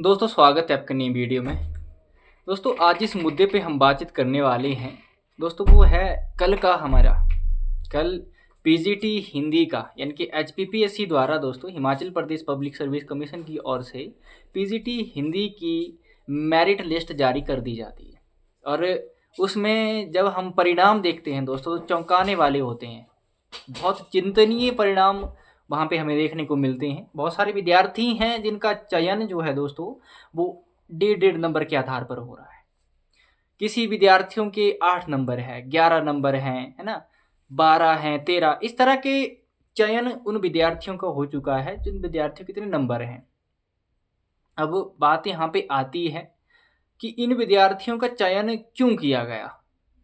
दोस्तों स्वागत है आपका नई वीडियो में। दोस्तों आज जिस मुद्दे पे हम बातचीत करने वाले हैं दोस्तों वो है कल का हमारा कल पीजीटी हिंदी का यानी कि एचपीपीएससी द्वारा दोस्तों Himachal Pradesh public service commission की ओर से पीजीटी हिंदी की मेरिट लिस्ट जारी कर दी जाती है। और उसमें जब हम परिणाम देखते हैं दोस्तों तो चौंकाने वाले होते हैं। बहुत चिंतनीय परिणाम वहाँ पे हमें देखने को मिलते हैं। बहुत सारे विद्यार्थी हैं जिनका चयन जो है दोस्तों वो डेढ़ डेढ़ नंबर के आधार पर हो रहा है। किसी विद्यार्थियों के 8 नंबर है, 11 नंबर हैं, है ना, 12 हैं, 13, इस तरह के चयन उन विद्यार्थियों का हो चुका है जिन विद्यार्थियों के इतने नंबर हैं। अब बात यहाँ पे आती है कि इन विद्यार्थियों का चयन क्यों किया गया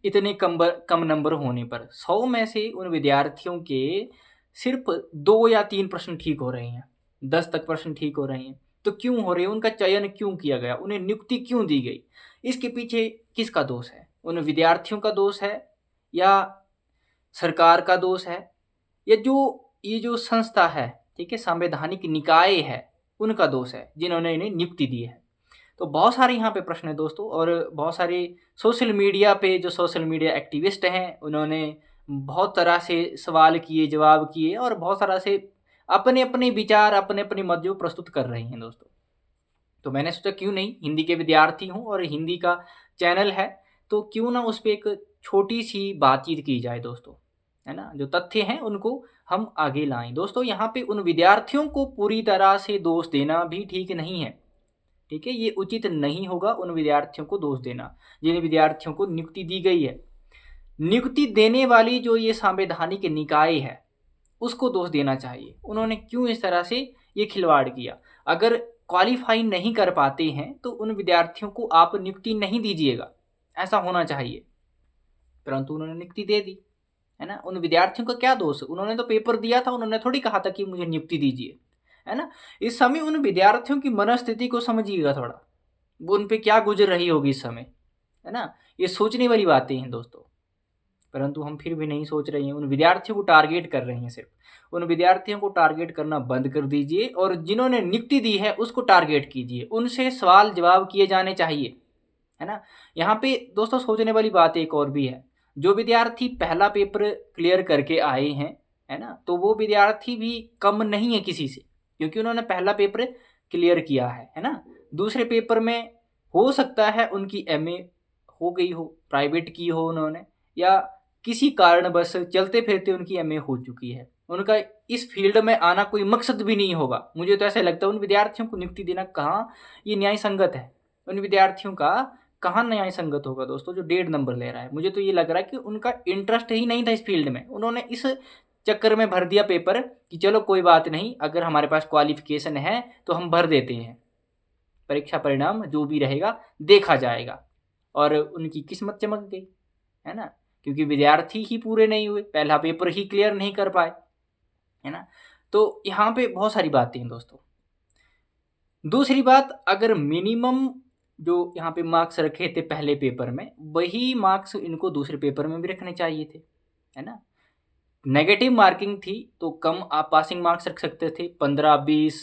इतने कम नंबर होने पर। 100 में से उन विद्यार्थियों के सिर्फ 2 या 3 प्रश्न ठीक हो रहे हैं, 10 तक प्रश्न ठीक हो रहे हैं। तो क्यों हो रहे हैं, उनका चयन क्यों किया गया, उन्हें नियुक्ति क्यों दी गई, इसके पीछे किसका दोष है? उन विद्यार्थियों का दोष है या सरकार का दोष है या जो ये जो संस्था है, ठीक है, संवैधानिक निकाय है, उनका दोष है जिन्होंने इन्हें नियुक्ति दी है? तो बहुत सारे यहाँ पे प्रश्न है दोस्तों। और बहुत सारे सोशल मीडिया पे जो सोशल मीडिया एक्टिविस्ट हैं उन्होंने बहुत तरह से सवाल किए, जवाब किए और बहुत तरह से अपने अपने विचार, अपने अपने मत जो प्रस्तुत कर रहे हैं दोस्तों। तो मैंने सोचा क्यों नहीं, हिंदी के विद्यार्थी हूँ और हिंदी का चैनल है तो क्यों ना उस पर एक छोटी सी बातचीत की जाए दोस्तों, है ना। जो तथ्य हैं उनको हम आगे लाएं दोस्तों। यहाँ पे उन विद्यार्थियों को पूरी तरह से दोष देना भी ठीक नहीं है, ठीक है। ये उचित नहीं होगा उन विद्यार्थियों को दोष देना जिन विद्यार्थियों को नियुक्ति दी गई है। नियुक्ति देने वाली जो ये संवैधानिक निकाय है उसको दोष देना चाहिए। उन्होंने क्यों इस तरह से ये खिलवाड़ किया? अगर क्वालिफाई नहीं कर पाते हैं तो उन विद्यार्थियों को आप नियुक्ति नहीं दीजिएगा, ऐसा होना चाहिए। परंतु उन्होंने नियुक्ति दे दी, है ना। उन विद्यार्थियों का क्या दोष? उन्होंने तो पेपर दिया था, उन्होंने थोड़ी कहा था कि मुझे नियुक्ति दीजिए, है ना। इस समय उन विद्यार्थियों की मनस्थिति को समझिएगा थोड़ा, वो उन पे क्या गुजर रही होगी इस समय, है ना। ये सोचने वाली बातें हैं दोस्तों। परंतु हम फिर भी नहीं सोच रहे हैं, उन विद्यार्थियों को टारगेट कर रहे हैं। सिर्फ उन विद्यार्थियों को टारगेट करना बंद कर दीजिए और जिन्होंने नियुक्ति दी है उसको टारगेट कीजिए, उनसे सवाल जवाब किए जाने चाहिए, है ना। यहाँ पे दोस्तों सोचने वाली बात एक और भी है। जो विद्यार्थी पहला पेपर क्लियर करके आए हैं, है ना, तो वो विद्यार्थी भी कम नहीं है किसी से, क्योंकि उन्होंने पहला पेपर क्लियर किया है ना। दूसरे पेपर में हो सकता है उनकी एमए हो गई हो, प्राइवेट की हो उन्होंने, या किसी कारणवश चलते फिरते उनकी एमए हो चुकी है। उनका इस फील्ड में आना कोई मकसद भी नहीं होगा। मुझे तो ऐसा लगता है उन विद्यार्थियों को नियुक्ति देना कहाँ ये न्याय संगत है? उन विद्यार्थियों का कहाँ न्याय संगत होगा दोस्तों जो 1.5 नंबर ले रहा है? मुझे तो ये लग रहा है कि उनका इंटरेस्ट ही नहीं था इस फील्ड में। उन्होंने इस चक्कर में भर दिया पेपर कि चलो कोई बात नहीं, अगर हमारे पास क्वालिफिकेशन है तो हम भर देते हैं, परीक्षा परिणाम जो भी रहेगा देखा जाएगा। और उनकी किस्मत चमक गई, है ना, क्योंकि विद्यार्थी ही पूरे नहीं हुए, पहला पेपर ही क्लियर नहीं कर पाए, है ना। तो यहाँ पे बहुत सारी बातें हैं दोस्तों। दूसरी बात, अगर मिनिमम जो यहाँ पे मार्क्स रखे थे पहले पेपर में वही मार्क्स इनको दूसरे पेपर में भी रखने चाहिए थे, है ना। नेगेटिव मार्किंग थी तो कम आप पासिंग मार्क्स रख सकते थे, 15, 20,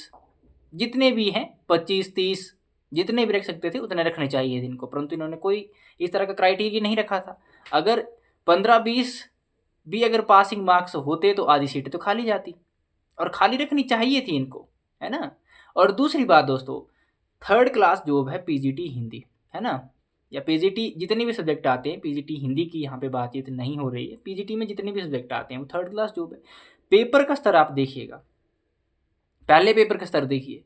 जितने भी हैं, 25, 30, जितने भी रख सकते थे उतने रखने चाहिए थे इनको। परंतु इन्होंने कोई इस तरह का क्राइटेरिया नहीं रखा था। अगर 15, 20 भी अगर पासिंग मार्क्स होते तो आधी सीटें तो खाली जाती, और खाली रखनी चाहिए थी इनको, है ना। और दूसरी बात दोस्तों, थर्ड क्लास जॉब है पीजीटी हिंदी, है ना, या पीजीटी जितने भी सब्जेक्ट आते हैं, पीजीटी हिंदी की यहाँ पे बातचीत नहीं हो रही है, पीजीटी में जितने भी सब्जेक्ट आते हैं वो थर्ड क्लास जॉब है। पेपर का स्तर आप देखिएगा, पहले पेपर का स्तर देखिए,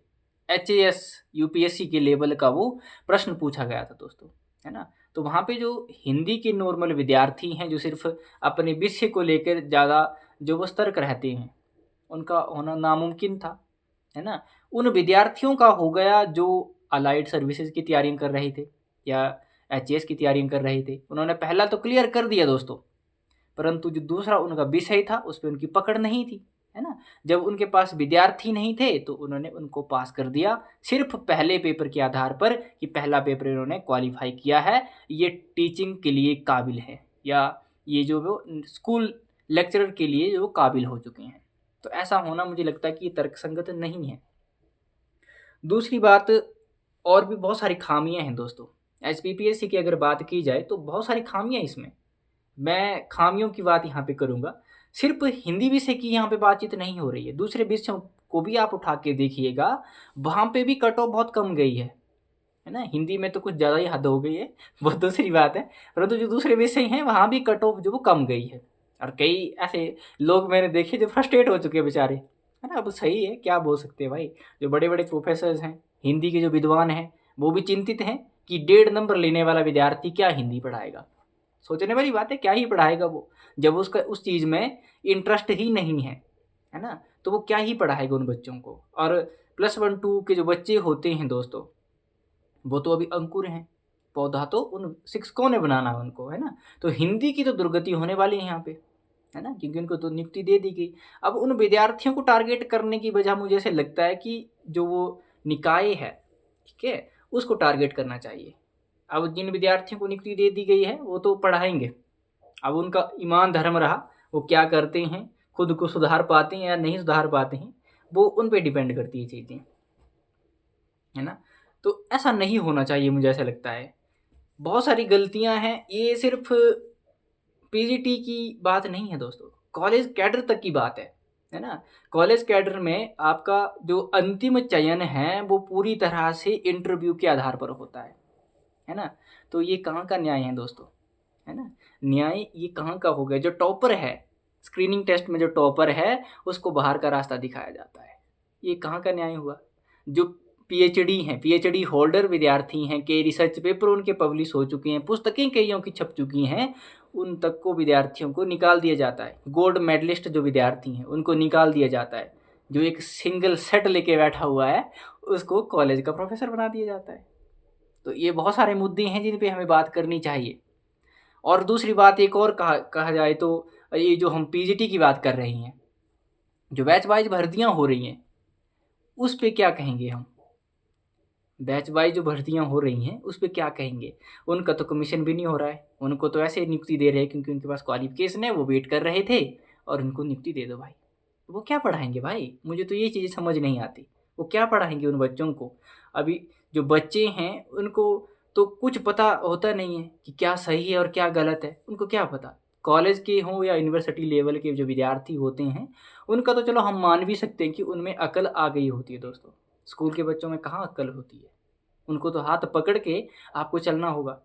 एचएएस यूपीएससी के लेवल का वो प्रश्न पूछा गया था दोस्तों, है ना। तो वहाँ पे जो हिंदी के नॉर्मल विद्यार्थी हैं जो सिर्फ अपने विषय को लेकर ज़्यादा जो वो सतर्क रहते हैं, उनका होना नामुमकिन था, है ना। उन विद्यार्थियों का हो गया जो अलाइड सर्विसेज की तैयारी कर रहे थे या एचएएस की तैयारी कर रहे थे। उन्होंने पहला तो क्लियर कर दिया दोस्तों, परंतु जो दूसरा उनका विषय था उस पर उनकी पकड़ नहीं थी, है ना। जब उनके पास विद्यार्थी नहीं थे तो उन्होंने उनको पास कर दिया सिर्फ पहले पेपर के आधार पर कि पहला पेपर इन्होंने क्वालिफाई किया है, ये टीचिंग के लिए काबिल है, या ये जो वो स्कूल लेक्चरर के लिए जो काबिल हो चुके हैं। तो ऐसा होना मुझे लगता है कि ये तर्कसंगत नहीं है। दूसरी बात, और भी बहुत सारी खामियां हैं दोस्तों। एचपीपीएससी की अगर बात की जाए तो बहुत सारी खामियां इसमें, मैं खामियों की बात यहाँ पे करूँगा। सिर्फ हिंदी विषय की यहाँ पे बातचीत नहीं हो रही है, दूसरे विषयों को भी आप उठा के देखिएगा, वहाँ पे भी कट ऑफ बहुत कम गई है ना। हिंदी में तो कुछ ज़्यादा ही हद हो गई है, वो दूसरी बात है, परंतु जो दूसरे विषय हैं वहाँ भी कट ऑफ जो वो कम गई है। और कई ऐसे लोग मैंने देखे जो फ्रस्ट्रेट हो चुके हैं बेचारे, है ना। अब सही है, क्या बोल सकते हैं भाई। जो बड़े बड़े प्रोफेसर्स हैं, हिंदी के जो विद्वान हैं, वो भी चिंतित हैं कि 1.5 नंबर लेने वाला विद्यार्थी क्या हिंदी पढ़ाएगा। सोचने वाली बात है, क्या ही पढ़ाएगा वो, जब उसका उस चीज़ में इंटरेस्ट ही नहीं है ना। तो वो क्या ही पढ़ाएगा उन बच्चों को। और +1 2 के जो बच्चे होते हैं दोस्तों, वो तो अभी अंकुर हैं, पौधा तो उन शिक्षकों ने बनाना है उनको, है ना। तो हिंदी की तो दुर्गति होने वाली है यहाँ पे, है ना, क्योंकि उनको तो नियुक्ति दे दी गई। अब उन विद्यार्थियों को टारगेट करने की बजाय मुझे ऐसे लगता है कि जो वो निकाय है, ठीक है, उसको टारगेट करना चाहिए। अब जिन विद्यार्थियों को नियुक्ति दे दी गई है वो तो पढ़ाएंगे, अब उनका ईमान धर्म रहा, वो क्या करते हैं, खुद को सुधार पाते हैं या नहीं सुधार पाते हैं, वो उन पे डिपेंड करती है चीज़ें, है ना। तो ऐसा नहीं होना चाहिए, मुझे ऐसा लगता है। बहुत सारी गलतियां हैं, ये सिर्फ पीजीटी की बात नहीं है दोस्तों, कॉलेज कैडर तक की बात है ना। कॉलेज कैडर में आपका जो अंतिम चयन है वो पूरी तरह से इंटरव्यू के आधार पर होता है ना। तो ये कहाँ का न्याय है दोस्तों, है ना। न्याय ये कहाँ का हो गया, जो टॉपर है स्क्रीनिंग टेस्ट में, जो टॉपर है उसको बाहर का रास्ता दिखाया जाता है, ये कहाँ का न्याय हुआ। जो पीएचडी हैं, पीएचडी होल्डर विद्यार्थी हैं, कई रिसर्च पेपर उनके पब्लिश हो चुके हैं, पुस्तकें कईयों की छप चुकी हैं, उन तक को विद्यार्थियों को निकाल दिया जाता है। गोल्ड मेडलिस्ट जो विद्यार्थी हैं उनको निकाल दिया जाता है, जो एक सिंगल सेट लेके बैठा हुआ है उसको कॉलेज का प्रोफेसर बना दिया जाता है। तो ये बहुत सारे मुद्दे हैं जिन पे हमें बात करनी चाहिए। और दूसरी बात एक और कहा जाए तो, ये जो हम पीजीटी की बात कर रहे हैं, जो बैच वाइज भर्तियां हो रही हैं उस पे क्या कहेंगे हम। बैच वाइज जो भर्तियां हो रही हैं उस पे क्या कहेंगे। उनका तो कमीशन भी नहीं हो रहा है, उनको तो ऐसे नियुक्ति दे रहे हैं क्योंकि उनके पास क्वालिफिकेशन है, वो वेट कर रहे थे और उनको नियुक्ति दे दो भाई। वो क्या पढ़ाएंगे भाई, मुझे तो ये चीज़ें समझ नहीं आती। वो क्या पढ़ाएंगे उन बच्चों को। अभी जो बच्चे हैं उनको तो कुछ पता होता नहीं है कि क्या सही है और क्या गलत है, उनको क्या पता। कॉलेज के हों या यूनिवर्सिटी लेवल के जो विद्यार्थी होते हैं उनका तो चलो हम मान भी सकते हैं कि उनमें अकल आ गई होती है दोस्तों। स्कूल के बच्चों में कहाँ अक्ल होती है, उनको तो हाथ पकड़ के आपको चलना होगा,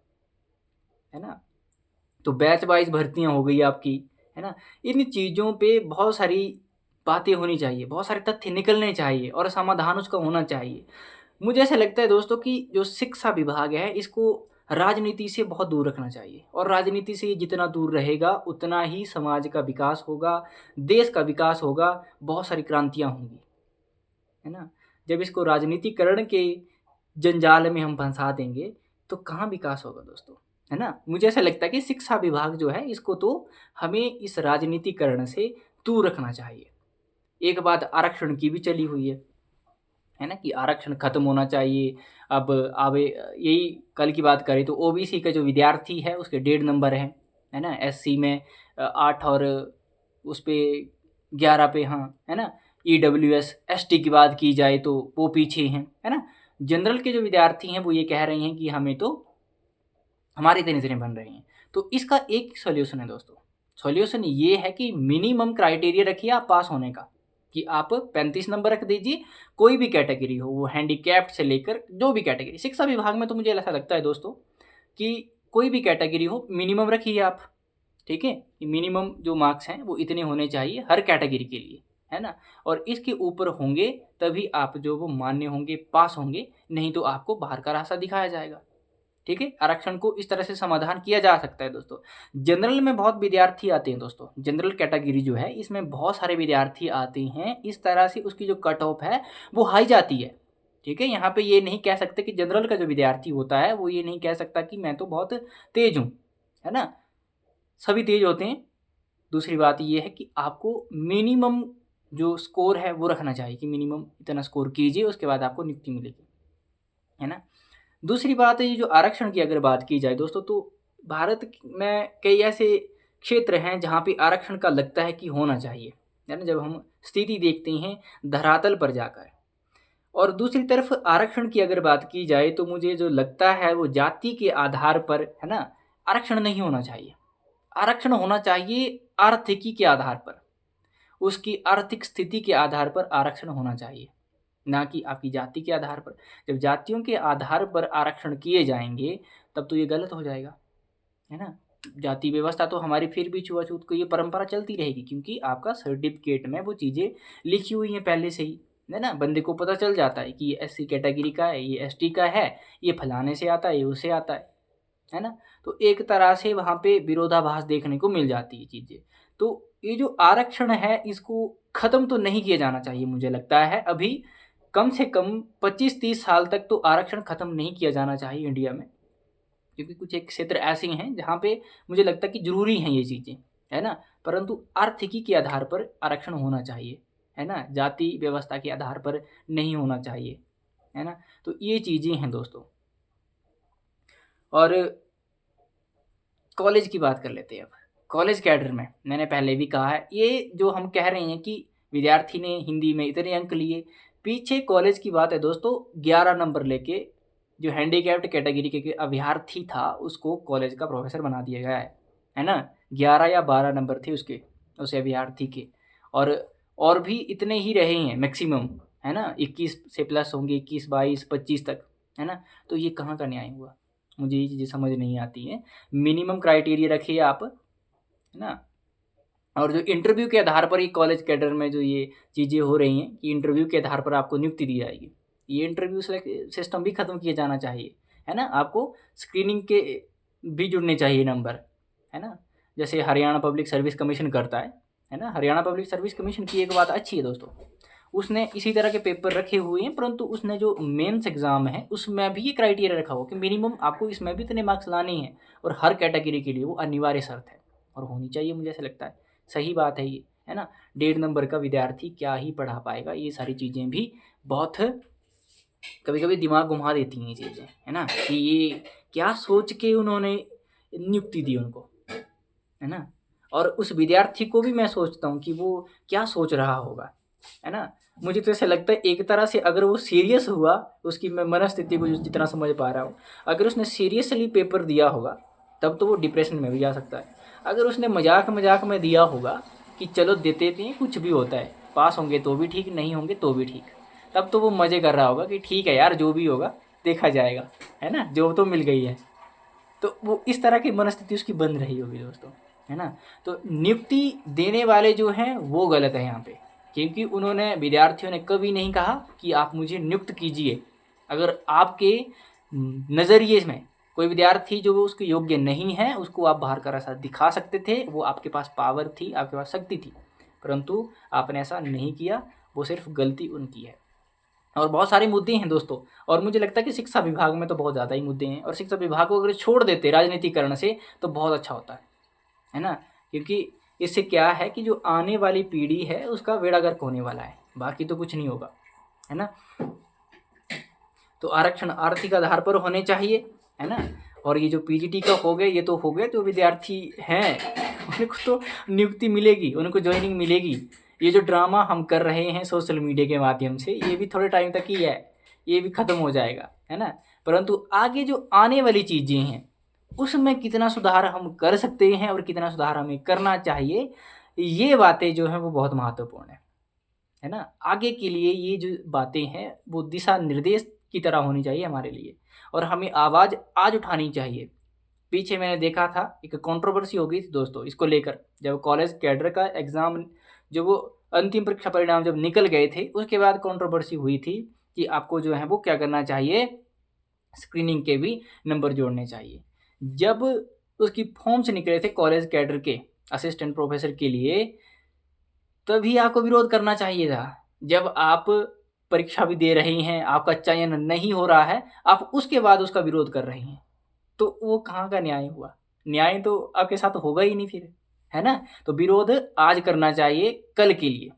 है ना। तो बैच वाइज भर्तियां हो गई आपकी, है ना। इन चीज़ों पे बहुत सारी बातें होनी चाहिए, बहुत सारे तथ्य निकलने चाहिए और समाधान उसका होना चाहिए। मुझे ऐसा लगता है दोस्तों कि जो शिक्षा विभाग है इसको राजनीति से बहुत दूर रखना चाहिए, और राजनीति से जितना दूर रहेगा उतना ही समाज का विकास होगा, देश का विकास होगा, बहुत सारी क्रांतियाँ होंगी, है ना। जब इसको राजनीतिकरण के जंजाल में हम फंसा देंगे तो कहाँ विकास होगा दोस्तों, है ना। मुझे ऐसा लगता है कि शिक्षा विभाग जो है इसको तो हमें इस राजनीतिकरण से दूर रखना चाहिए। एक बात आरक्षण की भी चली हुई है ना, कि आरक्षण खत्म होना चाहिए। अब आवे यही कल की बात करें तो ओबीसी का जो विद्यार्थी है उसके 1.5 नंबर है ना। एससी में 8 और उस पे 11 पे, हाँ, है ना। ईडब्ल्यूएस एसटी की बात की जाए तो वो पीछे हैं, है ना। जनरल के जो विद्यार्थी हैं वो ये कह रहे हैं कि हमें तो हमारी इतनी नजरें बन रही हैं। तो इसका एक सॉल्यूशन है दोस्तों, सॉल्यूशन ये है कि मिनिमम क्राइटेरिया रखिए आप पास होने का, कि आप 35 नंबर रख दीजिए, कोई भी कैटेगरी हो, वो हैंडीकैप्ड से लेकर जो भी कैटेगरी। शिक्षा विभाग में तो मुझे ऐसा लगता है दोस्तों कि कोई भी कैटेगरी हो मिनिमम रखिए आप, ठीक है। कि मिनिमम जो मार्क्स हैं वो इतने होने चाहिए हर कैटेगरी के लिए, है ना। और इसके ऊपर होंगे तभी आप जो वो मान्य होंगे, पास होंगे, नहीं तो आपको बाहर का रास्ता दिखाया जाएगा, ठीक है। आरक्षण को इस तरह से समाधान किया जा सकता है दोस्तों। जनरल में बहुत विद्यार्थी आते हैं दोस्तों, जनरल कैटेगरी जो है इसमें बहुत सारे विद्यार्थी आते हैं, इस तरह से उसकी जो कट ऑफ है वो हाई जाती है, ठीक है। यहाँ पे ये नहीं कह सकते कि जनरल का जो विद्यार्थी होता है वो ये नहीं कह सकता कि मैं तो बहुत तेज हूँ, है ना। सभी तेज होते हैं। दूसरी बात ये है कि आपको मिनिमम जो स्कोर है वो रखना चाहिए, कि मिनिमम इतना स्कोर कीजिए उसके बाद आपको नियुक्ति मिलेगी, है ना। दूसरी बात है, ये जो आरक्षण की अगर बात की जाए दोस्तों, तो भारत में कई ऐसे क्षेत्र हैं जहाँ पे आरक्षण का लगता है कि होना चाहिए, है ना। जब हम स्थिति देखते हैं धरातल पर जाकर, और दूसरी तरफ आरक्षण की अगर बात की जाए तो मुझे जो लगता है वो जाति के आधार पर, है ना, आरक्षण नहीं होना चाहिए। आरक्षण होना चाहिए आर्थिकी के आधार पर, उसकी आर्थिक स्थिति के आधार पर आरक्षण होना चाहिए, ना कि आपकी जाति के आधार पर। जब जातियों के आधार पर आरक्षण किए जाएंगे तब तो ये गलत हो जाएगा, है ना। जाति व्यवस्था तो हमारी फिर भी छुआछूत को ये परंपरा चलती रहेगी, क्योंकि आपका सर्टिफिकेट में वो चीज़ें लिखी हुई हैं पहले से ही, है ना। बंदे को पता चल जाता है कि ये एससी कैटेगरी का है, ये एसटी का है, ये फलाने से आता है, ये उससे आता है ना। तो एक तरह से वहाँ पे विरोधाभास देखने को मिल जाती है चीज़ें। तो ये जो आरक्षण है इसको ख़त्म तो नहीं किया जाना चाहिए, मुझे लगता है अभी कम से कम 25-30 साल तक तो आरक्षण ख़त्म नहीं किया जाना चाहिए इंडिया में, क्योंकि कुछ एक क्षेत्र ऐसे हैं जहाँ पे मुझे लगता है कि ज़रूरी हैं ये चीज़ें, है ना। परंतु आर्थिकी के आधार पर आरक्षण होना चाहिए, है ना, जाति व्यवस्था के आधार पर नहीं होना चाहिए, है ना। तो ये चीज़ें हैं दोस्तों। और कॉलेज की बात कर लेते हैं अब। कॉलेज कैडर में मैंने पहले भी कहा है, ये जो हम कह रहे हैं कि विद्यार्थी ने हिंदी में इतने अंक लिए, पीछे कॉलेज की बात है दोस्तों। 11 नंबर लेके जो हैंडीकैप्ड कैटेगरी के अभ्यर्थी था उसको कॉलेज का प्रोफेसर बना दिया गया है ना। 11 या 12 नंबर थे उसके, उस अभ्यर्थी के। और भी इतने ही रहे हैं मैक्सिमम, है ना। 21 से प्लस होंगे, 21, 22, 25 तक, है ना। तो ये कहाँ का न्याय हुआ, मुझे ये चीज़ें समझ नहीं आती हैं। मिनिमम क्राइटेरिया रखिए आप, है ना। और जो इंटरव्यू के आधार पर ये कॉलेज कैडर में जो ये चीज़ें हो रही हैं कि इंटरव्यू के आधार पर आपको नियुक्ति दी जाएगी, ये इंटरव्यू सिस्टम भी ख़त्म किया जाना चाहिए, है ना। आपको स्क्रीनिंग के भी जुड़ने चाहिए नंबर, है ना, जैसे हरियाणा पब्लिक सर्विस कमीशन करता है ना। हरियाणा पब्लिक सर्विस कमीशन की एक बात अच्छी है दोस्तों, उसने इसी तरह के पेपर रखे हुए हैं, परंतु उसने जो मेंस एग्ज़ाम है उसमें भी ये क्राइटेरिया रखा हुआ कि मिनिमम आपको इसमें भी इतने मार्क्स लाने हैं, और हर कैटेगरी के लिए वो अनिवार्य शर्त है और होनी चाहिए, मुझे ऐसा लगता है। सही बात है ये, है ना। 1.5 नंबर का विद्यार्थी क्या ही पढ़ा पाएगा, ये सारी चीज़ें भी बहुत कभी कभी दिमाग घुमा देती हैं ये चीज़ें, है ना, कि ये क्या सोच के उन्होंने नियुक्ति दी उनको, है ना। और उस विद्यार्थी को भी मैं सोचता हूँ कि वो क्या सोच रहा होगा, है ना। मुझे तो ऐसा लगता है एक तरह से अगर वो सीरियस हुआ, उसकी मैं मनस्थिति को जितना समझ पा रहा हूँ, अगर उसने सीरियसली पेपर दिया होगा तब तो वो डिप्रेशन में भी जा सकता है। अगर उसने मजाक मजाक में दिया होगा कि चलो देते थे, कुछ भी होता है, पास होंगे तो भी ठीक, नहीं होंगे तो भी ठीक, तब तो वो मज़े कर रहा होगा कि ठीक है यार, जो भी होगा देखा जाएगा, है ना, जॉब तो मिल गई है। तो वो इस तरह की मनस्थिति उसकी बन रही होगी दोस्तों, है ना। तो नियुक्ति देने वाले जो हैं वो गलत है यहाँ पे, क्योंकि उन्होंने, विद्यार्थियों ने कभी नहीं कहा कि आप मुझे नियुक्त कीजिए। अगर आपके नज़रिए में कोई विद्यार्थी जो उसके योग्य नहीं है, उसको आप बाहर का रास्ता दिखा सकते थे, वो आपके पास पावर थी, आपके पास शक्ति थी, परंतु आपने ऐसा नहीं किया। वो सिर्फ गलती उनकी है। और बहुत सारे मुद्दे हैं दोस्तों, और मुझे लगता है कि शिक्षा विभाग में तो बहुत ज़्यादा ही मुद्दे हैं, और शिक्षा विभाग को अगर छोड़ देते राजनीतिकरण से तो बहुत अच्छा होता है ना। क्योंकि इससे क्या है कि जो आने वाली पीढ़ी है उसका बेड़ा गर्क होने वाला है, बाकी तो कुछ नहीं होगा, है ना। तो आरक्षण आर्थिक आधार पर होने चाहिए, है ना। और ये जो पीजीटी का हो गए, ये तो हो गए, जो विद्यार्थी हैं उनको तो नियुक्ति मिलेगी, उनको ज्वाइनिंग मिलेगी। ये जो ड्रामा हम कर रहे हैं सोशल मीडिया के माध्यम से, ये भी थोड़े टाइम तक ही है, ये भी ख़त्म हो जाएगा, है ना। परंतु आगे जो आने वाली चीज़ें हैं उसमें कितना सुधार हम कर सकते हैं और कितना सुधार हमें करना चाहिए, ये बातें जो हैं वो बहुत महत्वपूर्ण है ना। आगे के लिए ये जो बातें हैं वो दिशा निर्देश की तरह होनी चाहिए हमारे लिए, और हमें आवाज़ आज उठानी चाहिए। पीछे मैंने देखा था एक कंट्रोवर्सी हो गई थी दोस्तों इसको लेकर, जब कॉलेज कैडर का एग्ज़ाम, जो वो अंतिम परीक्षा परिणाम जब निकल गए थे, उसके बाद कंट्रोवर्सी हुई थी कि आपको जो है वो क्या करना चाहिए, स्क्रीनिंग के भी नंबर जोड़ने चाहिए। जब उसकी फॉर्म्स निकले थे कॉलेज कैडर के असिस्टेंट प्रोफेसर के लिए, तभी आपको विरोध करना चाहिए था। जब आप परीक्षा भी दे रही हैं, आपका चयन नहीं हो रहा है, आप उसके बाद उसका विरोध कर रही हैं, तो वो कहाँ का न्याय हुआ? न्याय तो आपके साथ होगा ही नहीं फिर, है ना। तो विरोध आज करना चाहिए कल के लिए,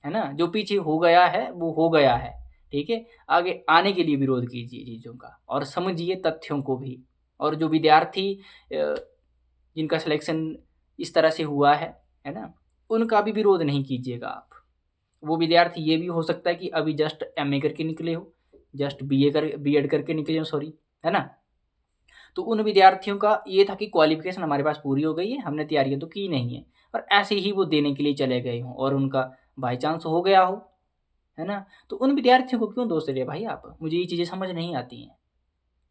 है ना। जो पीछे हो गया है वो हो गया है, ठीक है। आगे आने के लिए विरोध कीजिए चीज़ों का, और समझिए तथ्यों को भी। और जो विद्यार्थी जिनका सिलेक्शन इस तरह से हुआ है ना, उनका भी विरोध नहीं कीजिएगा आप, वो विद्यार्थी ये भी हो सकता है कि अभी जस्ट एमए करके निकले हो, जस्ट बीएड करके निकले हो, सॉरी, है ना। तो उन विद्यार्थियों का ये था कि क्वालिफिकेशन हमारे पास पूरी हो गई है, हमने तैयारियां तो की नहीं है, और ऐसे ही वो देने के लिए चले गए हों और उनका बाई चांस हो गया हो, है ना। तो उन विद्यार्थियों को क्यों दोष दे रहे भाई आप, मुझे ये चीज़ें समझ नहीं आती हैं,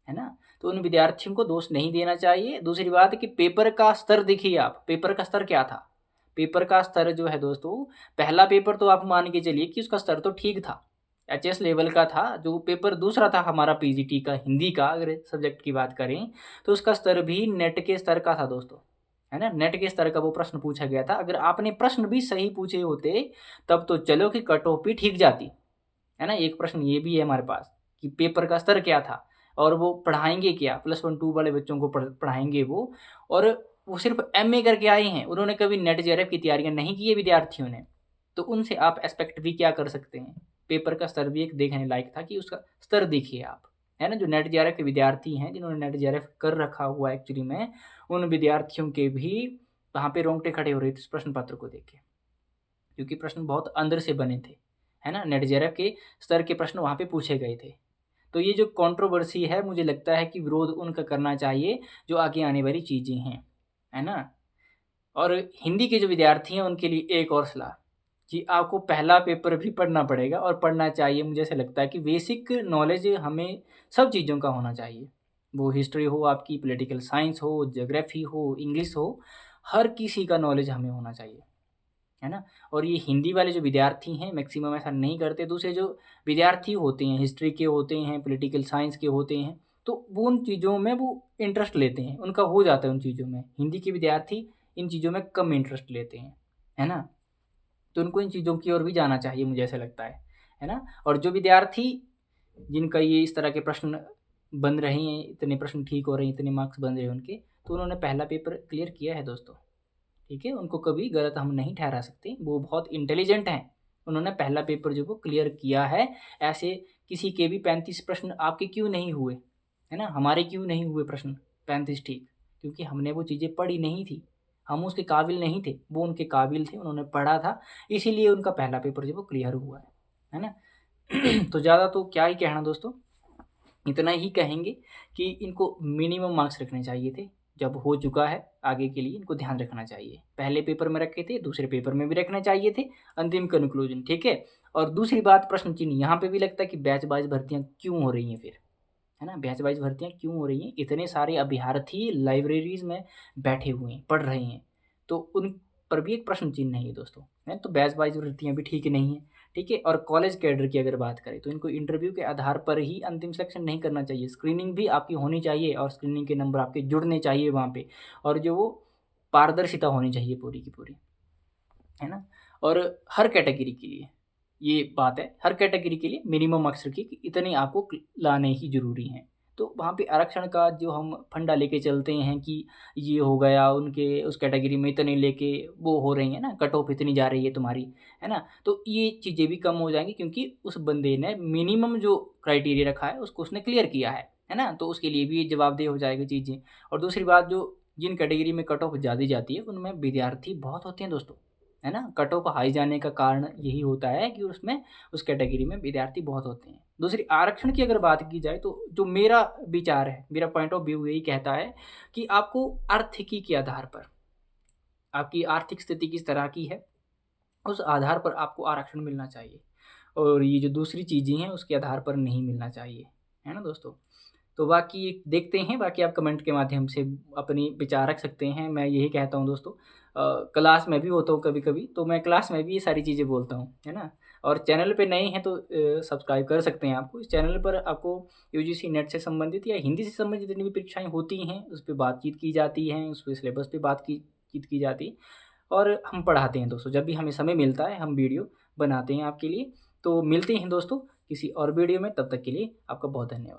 है ना। तो उन विद्यार्थियों को दोष नहीं देना चाहिए। दूसरी बात है कि पेपर का स्तर देखिए आप, पेपर का स्तर क्या था, पेपर का स्तर जो है दोस्तों, पहला पेपर तो आप मान के चलिए कि उसका स्तर तो ठीक था, एचएस लेवल का था। जो पेपर दूसरा था हमारा पीजीटी का हिंदी का, अगर सब्जेक्ट की बात करें तो उसका स्तर भी नेट के स्तर का था दोस्तों, है ना। नेट के स्तर का वो प्रश्न पूछा गया था। अगर आपने प्रश्न भी सही पूछे होते तब तो चलो कि कट ऑफ भी ठीक जाती, है ना। एक प्रश्न ये भी है हमारे पास कि पेपर का स्तर क्या था और वो पढ़ाएंगे क्या, +1 2 वाले बच्चों को पढ़ाएंगे वो, और वो सिर्फ एमए करके आए हैं, उन्होंने कभी नेट जेआरएफ की तैयारियां नहीं की है विद्यार्थियों ने। तो उनसे आप एक्सपेक्ट भी क्या कर सकते हैं। पेपर का स्तर भी एक देखने लायक था कि उसका स्तर देखिए आप, है ना। जो नेट जेआरएफ के विद्यार्थी हैं जिन्होंने नेट जेआरएफ कर रखा हुआ एक्चुअली में, उन विद्यार्थियों के भी वहाँ पे रोंगटे खड़े हो रहे थे इस प्रश्न पत्र को देख के, क्योंकि प्रश्न बहुत अंदर से बने थे, है ना। नेट जेआरएफ के स्तर के प्रश्न वहाँ पे पूछे गए थे। तो ये जो कंट्रोवर्सी है, मुझे लगता है कि विरोध उनका करना चाहिए जो आगे आने वाली चीज़ें हैं, है ना। और हिंदी के जो विद्यार्थी हैं उनके लिए एक और सलाह कि आपको पहला पेपर भी पढ़ना पड़ेगा और पढ़ना चाहिए। मुझे ऐसा लगता है कि बेसिक नॉलेज हमें सब चीज़ों का होना चाहिए, वो हिस्ट्री हो आपकी, पॉलिटिकल साइंस हो, ज्योग्राफी हो, इंग्लिश हो, हर किसी का नॉलेज हमें होना चाहिए, है ना। और ये हिंदी वाले जो विद्यार्थी हैं मैक्सिमम ऐसा नहीं करते। दूसरे जो विद्यार्थी होते हैं हिस्ट्री के होते हैं, पॉलिटिकल साइंस के होते हैं, तो वो उन चीज़ों में वो इंटरेस्ट लेते हैं, उनका हो जाता है उन चीज़ों में। हिंदी के विद्यार्थी इन चीज़ों में कम इंटरेस्ट लेते हैं, है ना। तो उनको इन चीज़ों की ओर भी जाना चाहिए, मुझे ऐसा लगता है ना। और जो विद्यार्थी जिनका ये इस तरह के प्रश्न बन रहे हैं, इतने प्रश्न ठीक हो रहे हैं, इतने मार्क्स बन रहे हैं उनके, तो उन्होंने पहला पेपर क्लियर किया है दोस्तों, ठीक है। उनको कभी गलत हम नहीं ठहरा सकते, वो बहुत इंटेलिजेंट हैं, उन्होंने पहला पेपर जो वो क्लियर किया है। ऐसे किसी के भी 35 प्रश्न आपके क्यों नहीं हुए, है ना, हमारे क्यों नहीं हुए प्रश्न 35 ठीक, क्योंकि हमने वो चीज़ें पढ़ी नहीं थी, हम उसके काबिल नहीं थे, वो उनके काबिल थे, उन्होंने पढ़ा था, इसीलिए उनका पहला पेपर जो वो क्लियर हुआ है ना। तो ज़्यादा तो क्या ही कहना दोस्तों, इतना ही कहेंगे कि इनको मिनिमम मार्क्स रखने चाहिए थे। जब हो चुका है आगे के लिए इनको ध्यान रखना चाहिए, पहले पेपर में रखे थे, दूसरे पेपर में भी रखने चाहिए थे, अंतिम कंक्लूजन, ठीक है। और दूसरी बात, प्रश्न चिन्ह यहाँ पे भी लगता है कि बैच वाइज भर्तियाँ क्यों हो रही हैं फिर, है ना। बैच वाइज भर्तियाँ क्यों हो रही हैं, इतने सारे अभ्यर्थी लाइब्रेरीज में बैठे हुए हैं, पढ़ रहे हैं, तो उन पर भी एक प्रश्न चिन्ह है दोस्तों, है। तो बैच वाइज भर्तियाँ भी ठीक नहीं है, ठीक है। और कॉलेज कैडर की अगर बात करें तो इनको इंटरव्यू के आधार पर ही अंतिम सिलेक्शन नहीं करना चाहिए, स्क्रीनिंग भी आपकी होनी चाहिए और स्क्रीनिंग के नंबर आपके जुड़ने चाहिए वहाँ पे, और जो वो पारदर्शिता होनी चाहिए पूरी की पूरी, है ना। और हर कैटेगरी के लिए ये बात है, हर कैटेगरी के लिए मिनिमम मार्क्स रखिए कि इतने आपको लाने ही ज़रूरी हैं। तो वहाँ पे आरक्षण का जो हम फंडा लेके चलते हैं कि ये हो गया, उनके उस कैटेगरी में इतने लेके वो हो रही है ना, कट ऑफ इतनी जा रही है तुम्हारी, है ना। तो ये चीज़ें भी कम हो जाएंगी क्योंकि उस बंदे ने मिनिमम जो क्राइटेरिया रखा है उसको उसने क्लियर किया है ना। तो उसके लिए भी जवाबदेह हो जाएगी चीज़ें। और दूसरी बात, जो जिन कैटेगरी में कट ऑफ ज़्यादा जाती है उनमें विद्यार्थी बहुत होते हैं दोस्तों, है ना। कट ऑफ हाई जाने का कारण यही होता है कि उसमें उस कैटेगरी में विद्यार्थी बहुत होते हैं। दूसरी, आरक्षण की अगर बात की जाए तो जो मेरा विचार है, मेरा पॉइंट ऑफ व्यू यही कहता है कि आपको आर्थिकी के आधार पर, आपकी आर्थिक स्थिति किस तरह की है उस आधार पर आपको आरक्षण मिलना चाहिए, और ये जो दूसरी चीज़ें हैं उसके आधार पर नहीं मिलना चाहिए, है ना दोस्तों। तो बाकी देखते हैं, बाकी आप कमेंट के माध्यम से अपनी विचार रख सकते हैं। मैं यही कहता हूँ दोस्तों, क्लास में भी होता हूँ कभी-कभी, तो मैं क्लास में भी ये सारी चीज़ें बोलता हूँ, है ना। और चैनल पे नए हैं तो सब्सक्राइब कर सकते हैं आपको। इस चैनल पर आपको यूजीसी नेट से संबंधित या हिंदी से संबंधित जितनी भी परीक्षाएँ होती हैं, उस पे बातचीत की जाती हैं, उस पे सिलेबस पे बातचीत की जाती है, और हम पढ़ाते हैं दोस्तों। जब भी हमें समय मिलता है हम वीडियो बनाते हैं आपके लिए। तो मिलते हैं दोस्तों किसी और वीडियो में, तब तक के लिए आपका बहुत धन्यवाद।